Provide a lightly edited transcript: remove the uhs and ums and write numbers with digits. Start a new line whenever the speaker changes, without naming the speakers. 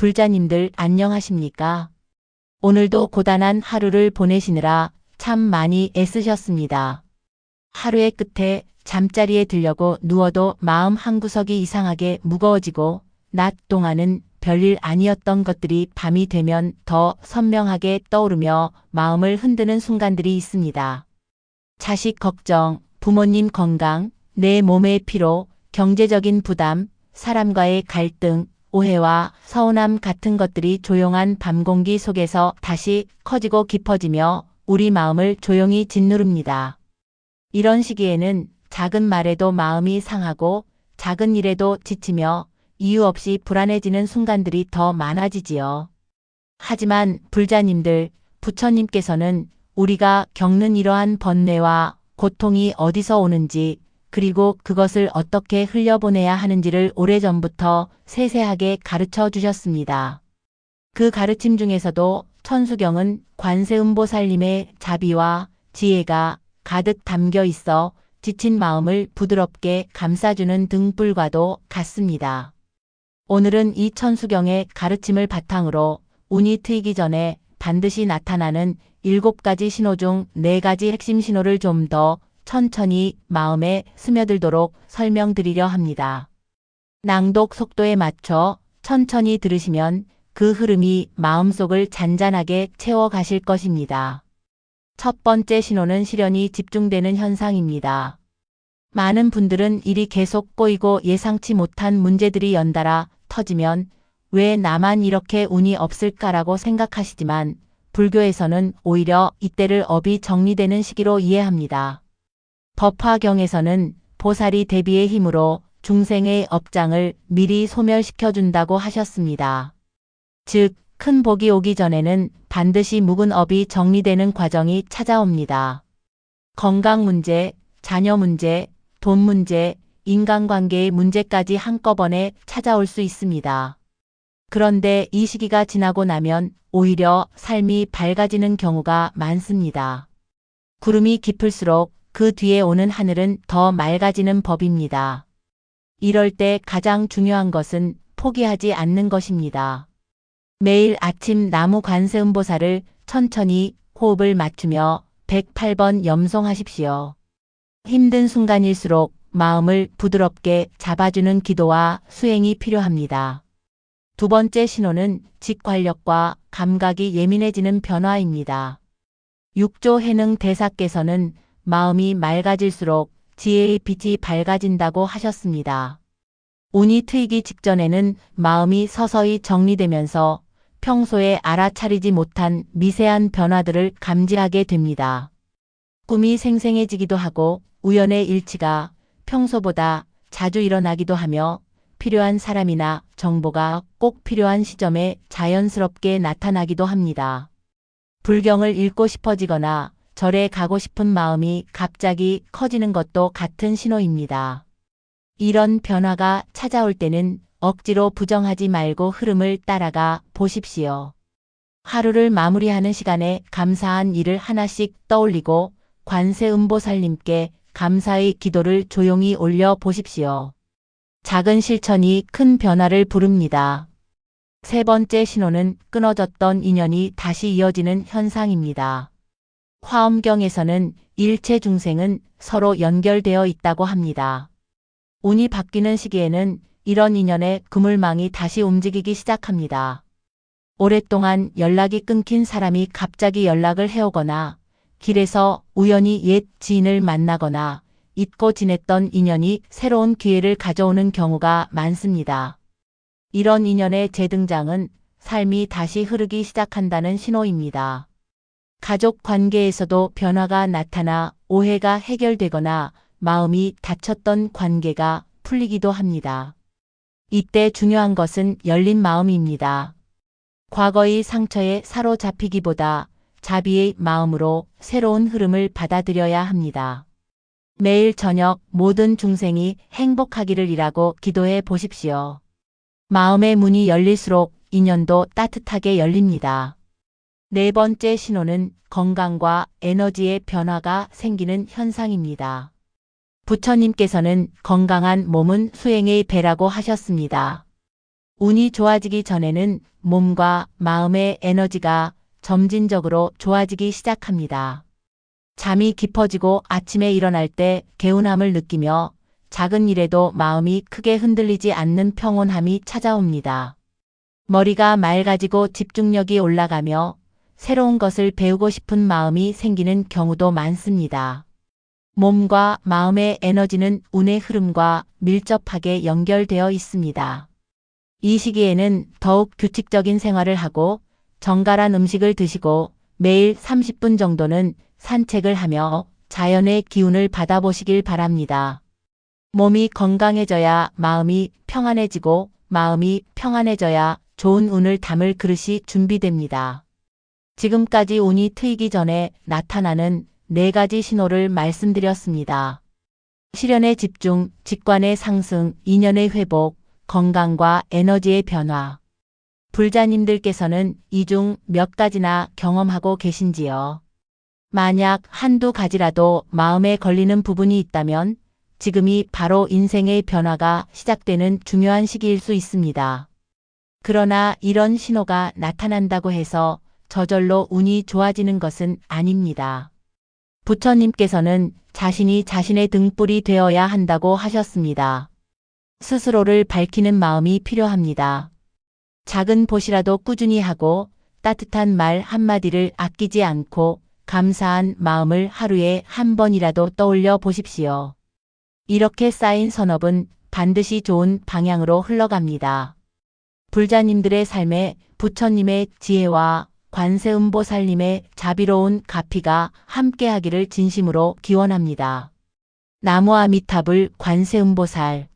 불자님들 안녕하십니까? 오늘도 고단한 하루를 보내시느라 참 많이 애쓰셨습니다. 하루의 끝에 잠자리에 들려고 누워도 마음 한구석이 이상하게 무거워지고 낮 동안은 별일 아니었던 것들이 밤이 되면 더 선명하게 떠오르며 마음을 흔드는 순간들이 있습니다. 자식 걱정, 부모님 건강, 내 몸의 피로, 경제적인 부담, 사람과의 갈등, 오해와 서운함 같은 것들이 조용한 밤 공기 속에서 다시 커지고 깊어지며 우리 마음을 조용히 짓누릅니다. 이런 시기에는 작은 말에도 마음이 상하고 작은 일에도 지치며 이유 없이 불안해지는 순간들이 더 많아지지요. 하지만 불자님들, 부처님께서는 우리가 겪는 이러한 번뇌와 고통이 어디서 오는지 그리고 그것을 어떻게 흘려보내야 하는지를 오래전부터 세세하게 가르쳐 주셨습니다. 그 가르침 중에서도 천수경은 관세음보살님의 자비와 지혜가 가득 담겨 있어 지친 마음을 부드럽게 감싸주는 등불과도 같습니다. 오늘은 이 천수경의 가르침을 바탕으로 운이 트이기 전에 반드시 나타나는 7가지 신호 중 4가지 핵심 신호를 좀 더 천천히 마음에 스며들도록 설명드리려 합니다. 낭독 속도에 맞춰 천천히 들으시면 그 흐름이 마음속을 잔잔하게 채워가실 것입니다. 첫 번째 신호는 시련이 집중되는 현상입니다. 많은 분들은 일이 계속 꼬이고 예상치 못한 문제들이 연달아 터지면 왜 나만 이렇게 운이 없을까라고 생각하시지만 불교에서는 오히려 이때를 업이 정리되는 시기로 이해합니다. 법화경에서는 보살이 대비의 힘으로 중생의 업장을 미리 소멸시켜준다고 하셨습니다. 즉, 큰 복이 오기 전에는 반드시 묵은 업이 정리되는 과정이 찾아옵니다. 건강 문제, 자녀 문제, 돈 문제, 인간관계의 문제까지 한꺼번에 찾아올 수 있습니다. 그런데 이 시기가 지나고 나면 오히려 삶이 밝아지는 경우가 많습니다. 구름이 깊을수록 그 뒤에 오는 하늘은 더 맑아지는 법입니다. 이럴 때 가장 중요한 것은 포기하지 않는 것입니다. 매일 아침 나무 관세음보살을 천천히 호흡을 맞추며 108번 염송하십시오. 힘든 순간일수록 마음을 부드럽게 잡아주는 기도와 수행이 필요합니다. 두 번째 신호는 직관력과 감각이 예민해지는 변화입니다. 육조 해능 대사께서는 마음이 맑아질수록 지혜의 빛이 밝아진다고 하셨습니다. 운이 트이기 직전에는 마음이 서서히 정리되면서 평소에 알아차리지 못한 미세한 변화들을 감지하게 됩니다. 꿈이 생생해지기도 하고 우연의 일치가 평소보다 자주 일어나기도 하며 필요한 사람이나 정보가 꼭 필요한 시점에 자연스럽게 나타나기도 합니다. 불경을 읽고 싶어지거나 절에 가고 싶은 마음이 갑자기 커지는 것도 같은 신호입니다. 이런 변화가 찾아올 때는 억지로 부정하지 말고 흐름을 따라가 보십시오. 하루를 마무리하는 시간에 감사한 일을 하나씩 떠올리고 관세음보살님께 감사의 기도를 조용히 올려 보십시오. 작은 실천이 큰 변화를 부릅니다. 세 번째 신호는 끊어졌던 인연이 다시 이어지는 현상입니다. 화엄경에서는 일체 중생은 서로 연결되어 있다고 합니다. 운이 바뀌는 시기에는 이런 인연의 그물망이 다시 움직이기 시작합니다. 오랫동안 연락이 끊긴 사람이 갑자기 연락을 해오거나 길에서 우연히 옛 지인을 만나거나 잊고 지냈던 인연이 새로운 기회를 가져오는 경우가 많습니다. 이런 인연의 재등장은 삶이 다시 흐르기 시작한다는 신호입니다. 가족 관계에서도 변화가 나타나 오해가 해결되거나 마음이 다쳤던 관계가 풀리기도 합니다. 이때 중요한 것은 열린 마음입니다. 과거의 상처에 사로잡히기보다 자비의 마음으로 새로운 흐름을 받아들여야 합니다. 매일 저녁 모든 중생이 행복하기를이라고 기도해 보십시오. 마음의 문이 열릴수록 인연도 따뜻하게 열립니다. 네 번째 신호는 건강과 에너지의 변화가 생기는 현상입니다. 부처님께서는 건강한 몸은 수행의 배라고 하셨습니다. 운이 좋아지기 전에는 몸과 마음의 에너지가 점진적으로 좋아지기 시작합니다. 잠이 깊어지고 아침에 일어날 때 개운함을 느끼며 작은 일에도 마음이 크게 흔들리지 않는 평온함이 찾아옵니다. 머리가 맑아지고 집중력이 올라가며 새로운 것을 배우고 싶은 마음이 생기는 경우도 많습니다. 몸과 마음의 에너지는 운의 흐름과 밀접하게 연결되어 있습니다. 이 시기에는 더욱 규칙적인 생활을 하고 정갈한 음식을 드시고 매일 30분 정도는 산책을 하며 자연의 기운을 받아보시길 바랍니다. 몸이 건강해져야 마음이 평안해지고 마음이 평안해져야 좋은 운을 담을 그릇이 준비됩니다. 지금까지 운이 트이기 전에 나타나는 4가지 신호를 말씀드렸습니다. 실현의 집중, 직관의 상승, 인연의 회복, 건강과 에너지의 변화. 불자님들께서는 이 중 몇 가지나 경험하고 계신지요? 만약 한두 가지라도 마음에 걸리는 부분이 있다면 지금이 바로 인생의 변화가 시작되는 중요한 시기일 수 있습니다. 그러나 이런 신호가 나타난다고 해서 저절로 운이 좋아지는 것은 아닙니다. 부처님께서는 자신이 자신의 등불이 되어야 한다고 하셨습니다. 스스로를 밝히는 마음이 필요합니다. 작은 보시라도 꾸준히 하고 따뜻한 말 한마디를 아끼지 않고 감사한 마음을 하루에 한 번이라도 떠올려 보십시오. 이렇게 쌓인 선업은 반드시 좋은 방향으로 흘러갑니다. 불자님들의 삶에 부처님의 지혜와 관세음보살님의 자비로운 가피가 함께하기를 진심으로 기원합니다. 나무아미타불 관세음보살